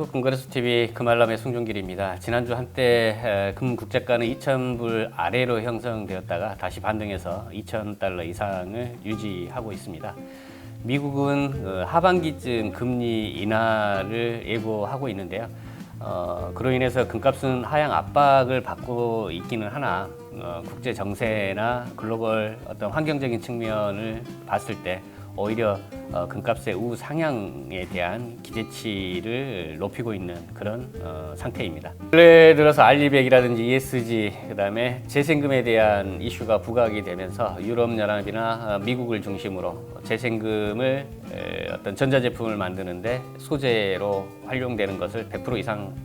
한국금거래소TV 금알람의 송종길입니다. 지난주 한때 금 국제가는 2,000불 아래로 형성되었다가 다시 반등해서 2,000달러 이상을 유지하고 있습니다. 미국은 하반기쯤 금리 인하를 예고하고 있는데요. 그로 인해서 금값은 하향 압박을 받고 있기는 하나 국제 정세나 글로벌 어떤 환경적인 측면을 봤을 때 오히려 금값의 우상향에 대한 기대치를 높이고 있는 그런 상태입니다. 근래 들어서 알리백이라든지 ESG, 그다음에 재생금에 대한 이슈가 부각이 되면서 유럽연합이나 미국을 중심으로 재생금을 어떤 전자제품을 만드는데 소재로 활용되는 것을 100% 이상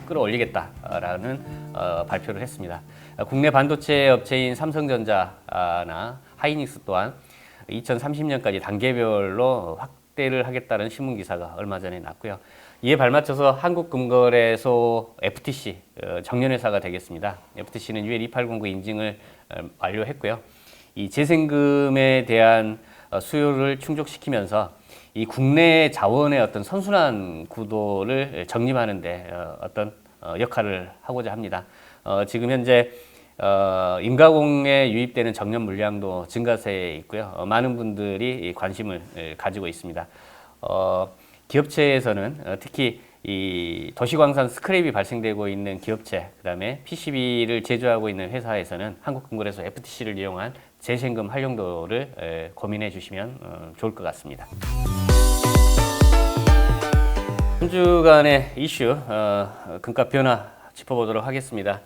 끌어올리겠다라는 발표를 했습니다. 국내 반도체 업체인 삼성전자나 하이닉스 또한 2030년까지 단계별로 확대를 하겠다는 신문 기사가 얼마 전에 났고요. 이에 발맞춰서 한국금거래소 FTC 정년회사가 되겠습니다. FTC는 UL 2809 인증을 완료했고요. 이 재생금에 대한 수요를 충족시키면서 이 국내 자원의 어떤 선순환 구도를 정립하는데 어떤 역할을 하고자 합니다. 지금 현재 인가공에 유입되는 정년 물량도 증가세에 있고요. 많은 분들이 관심을 가지고 있습니다. 기업체에서는 특히 이 도시광산 스크랩이 발생되고 있는 기업체, 그다음에 PCB를 제조하고 있는 회사에서는 한국금거래소 FTC를 이용한 재생금 활용도를 고민해 주시면 좋을 것 같습니다. 한 주간의 이슈, 금값 변화 짚어보도록 하겠습니다.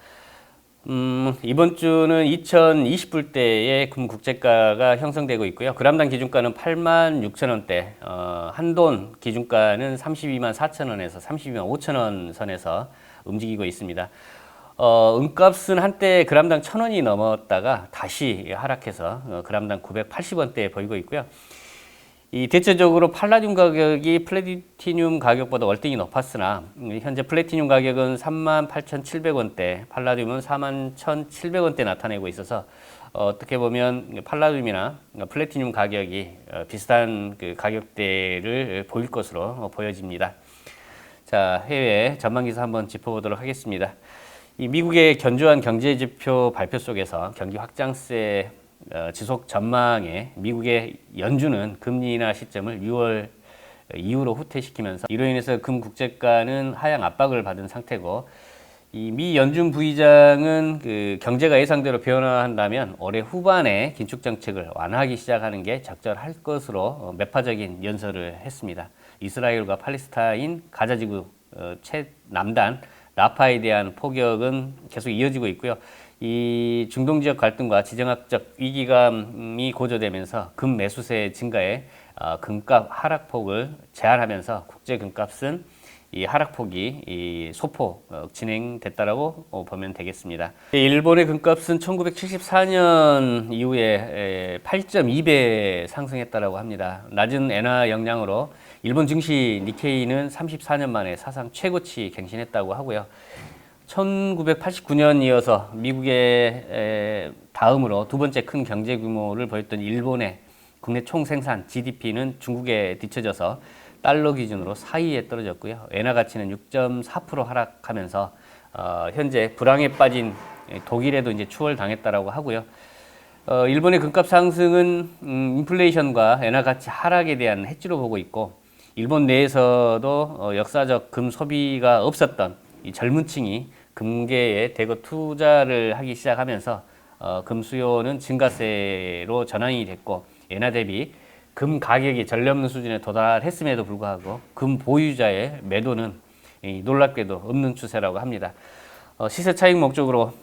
이번 주는 2020불대의 금 국제가가 형성되고 있고요. 그람당 기준가는 86,000원대, 한돈 기준가는 32만 4천원에서 32만 5천원 선에서 움직이고 있습니다. 은값은 한때 그람당 1,000원이 넘었다가 다시 하락해서 그람당 980원대에 보이고 있고요. 이 대체적으로 팔라듐 가격이 플래티늄 가격보다 월등히 높았으나 현재 플래티늄 가격은 38,700원대, 팔라듐은 41,700원대 나타내고 있어서 어떻게 보면 팔라듐이나 플래티늄 가격이 비슷한 그 가격대를 보일 것으로 보여집니다. 자, 해외 전망기사 한번 짚어보도록 하겠습니다. 이 미국의 견조한 경제지표 발표 속에서 경기 확장세 지속 전망에 미국의 연준은 금리 인하 시점을 6월 이후로 후퇴시키면서 이로 인해서 금 국제가는 하향 압박을 받은 상태고, 이 미 연준 부의장은 그 경제가 예상대로 변화한다면 올해 후반에 긴축 정책을 완화하기 시작하는 게 적절할 것으로 매파적인 연설을 했습니다. 이스라엘과 팔레스타인 가자지구 최남단 라파에 대한 포격은 계속 이어지고 있고요. 이 중동 지역 갈등과 지정학적 위기감이 고조되면서 금 매수세 증가에 금값 하락폭을 제한하면서 국제 금값은 이 하락폭이 소폭 진행됐다라고 보면 되겠습니다. 일본의 금값은 1974년 이후에 8.2배 상승했다라고 합니다. 낮은 엔화 영향으로 일본 증시 니케이는 34년 만에 사상 최고치 갱신했다고 하고요. 1989년 이어서 미국의 다음으로 두 번째 큰 경제 규모를 보였던 일본의 국내 총생산 GDP는 중국에 뒤처져서 달러 기준으로 4위에 떨어졌고요. 엔화 가치는 6.4% 하락하면서 현재 불황에 빠진 독일에도 이제 추월당했다라고 하고요. 일본의 금값 상승은 인플레이션과 엔화 가치 하락에 대한 해지로 보고 있고, 일본 내에서도 역사적 금 소비가 없었던 이 젊은 층이 금계에 대거 투자를 하기 시작하면서 금 수요는 증가세로 전환이 됐고, 엔화 대비 금 가격이 전례 없는 수준에 도달했음에도 불구하고 금 보유자의 매도는 놀랍게도 없는 추세라고 합니다. 시세 차익 목적으로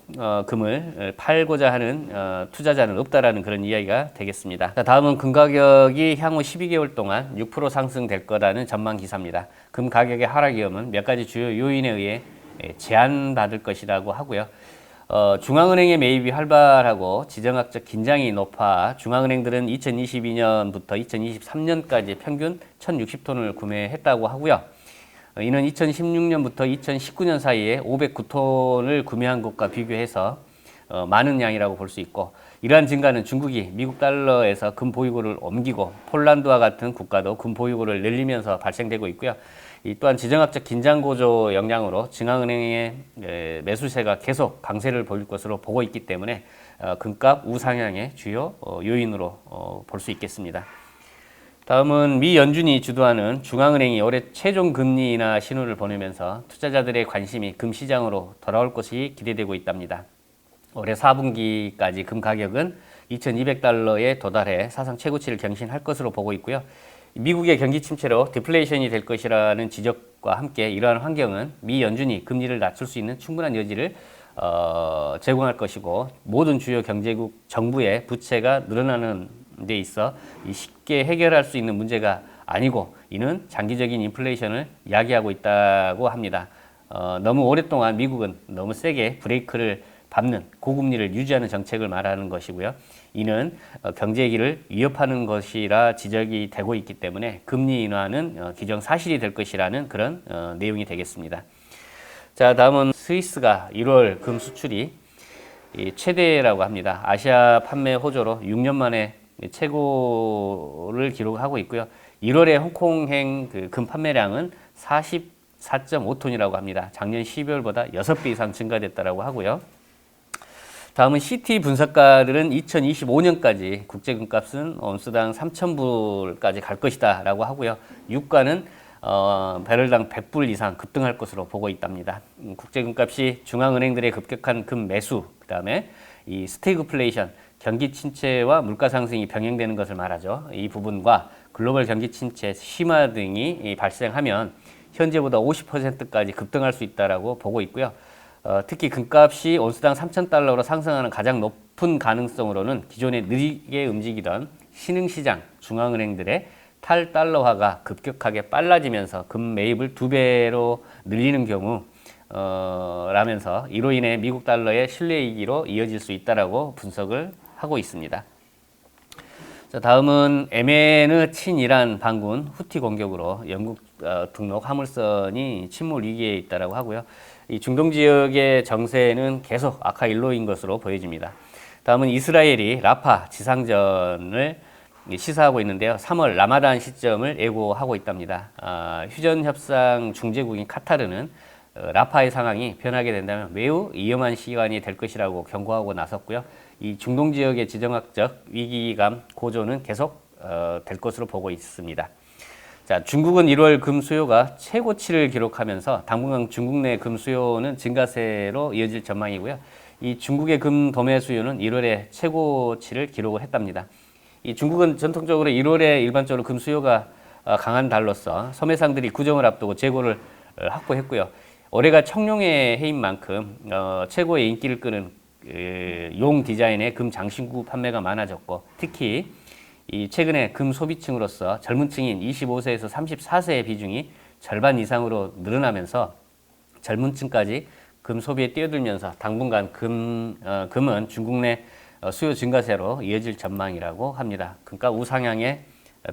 금을 팔고자 하는 투자자는 없다라는 그런 이야기가 되겠습니다. 다음은 금 가격이 향후 12개월 동안 6% 상승될 거라는 전망 기사입니다. 금 가격의 하락 위험은 몇 가지 주요 요인에 의해 제한받을 것이라고 하고요. 중앙은행의 매입이 활발하고 지정학적 긴장이 높아 중앙은행들은 2022년부터 2023년까지 평균 1,060톤을 구매했다고 하고요. 이는 2016년부터 2019년 사이에 509톤을 구매한 것과 비교해서 많은 양이라고 볼 수 있고, 이러한 증가는 중국이 미국 달러에서 금 보유고를 옮기고 폴란드와 같은 국가도 금 보유고를 늘리면서 발생되고 있고요. 이 또한 지정학적 긴장 고조 영향으로 중앙은행의 매수세가 계속 강세를 보일 것으로 보고 있기 때문에 금값 우상향의 주요 요인으로 볼 수 있겠습니다. 다음은 미 연준이 주도하는 중앙은행이 올해 최종 금리 인하 신호를 보내면서 투자자들의 관심이 금 시장으로 돌아올 것이 기대되고 있답니다. 올해 4분기까지 금 가격은 2,200달러에 도달해 사상 최고치를 경신할 것으로 보고 있고요. 미국의 경기 침체로 디플레이션이 될 것이라는 지적과 함께 이러한 환경은 미 연준이 금리를 낮출 수 있는 충분한 여지를 제공할 것이고, 모든 주요 경제국 정부의 부채가 늘어나는 데 있어 쉽게 해결할 수 있는 문제가 아니고, 이는 장기적인 인플레이션을 야기하고 있다고 합니다. 너무 오랫동안 미국은 너무 세게 브레이크를 밟는 고금리를 유지하는 정책을 말하는 것이고요. 이는 경제기를 위협하는 것이라 지적이 되고 있기 때문에 금리 인하는 기정사실이 될 것이라는 그런 내용이 되겠습니다. 자, 다음은 스위스가 1월 금 수출이 최대라고 합니다. 아시아 판매 호조로 6년 만에 최고를 기록하고 있고요. 1월에 홍콩행 금 판매량은 44.5톤이라고 합니다. 작년 12월보다 6배 이상 증가됐다고 하고요. 다음은 CT 분석가들은 2025년까지 국제금값은 온스당 3,000불까지 갈 것이다 라고 하고요. 유가는 배럴당 100불 이상 급등할 것으로 보고 있답니다. 국제금값이 중앙은행들의 급격한 금 매수, 그 다음에 이 스태그플레이션, 경기 침체와 물가 상승이 병행되는 것을 말하죠. 이 부분과 글로벌 경기 침체 심화 등이 발생하면 현재보다 50%까지 급등할 수 있다고 보고 있고요. 특히 금값이 온스당 3,000달러로 상승하는 가장 높은 가능성으로는 기존에 느리게 움직이던 신흥시장 중앙은행들의 탈달러화가 급격하게 빨라지면서 금 매입을 2배로 늘리는 경우 라면서 이로 인해 미국 달러의 신뢰이기로 이어질 수 있다라고 분석을 하고 있습니다. 자, 다음은 예멘의 친이란 반군 후티 공격으로 영국 등록 화물선이 침몰 위기에 있다라고 하고요. 이 중동 지역의 정세는 계속 악화 일로인 것으로 보여집니다. 다음은 이스라엘이 라파 지상전을 시사하고 있는데요. 3월 라마단 시점을 예고하고 있답니다. 휴전협상 중재국인 카타르는 라파의 상황이 변하게 된다면 매우 위험한 시간이 될 것이라고 경고하고 나섰고요. 이 중동 지역의 지정학적 위기감 고조는 계속 될 것으로 보고 있습니다. 자, 중국은 1월 금 수요가 최고치를 기록하면서 당분간 중국 내 금 수요는 증가세로 이어질 전망이고요. 이 중국의 금 도매 수요는 1월에 최고치를 기록을 했답니다. 이 중국은 전통적으로 1월에 일반적으로 금 수요가 강한 달로서 소매상들이 구정을 앞두고 재고를 확보했고요. 올해가 청룡의 해인 만큼 최고의 인기를 끄는 용 디자인의 금 장신구 판매가 많아졌고, 특히 이 최근에 금 소비층으로서 젊은 층인 25세에서 34세의 비중이 절반 이상으로 늘어나면서 젊은 층까지 금 소비에 뛰어들면서 당분간 금은 중국 내 수요 증가세로 이어질 전망이라고 합니다. 금값 우상향의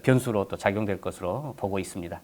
변수로 또 작용될 것으로 보고 있습니다.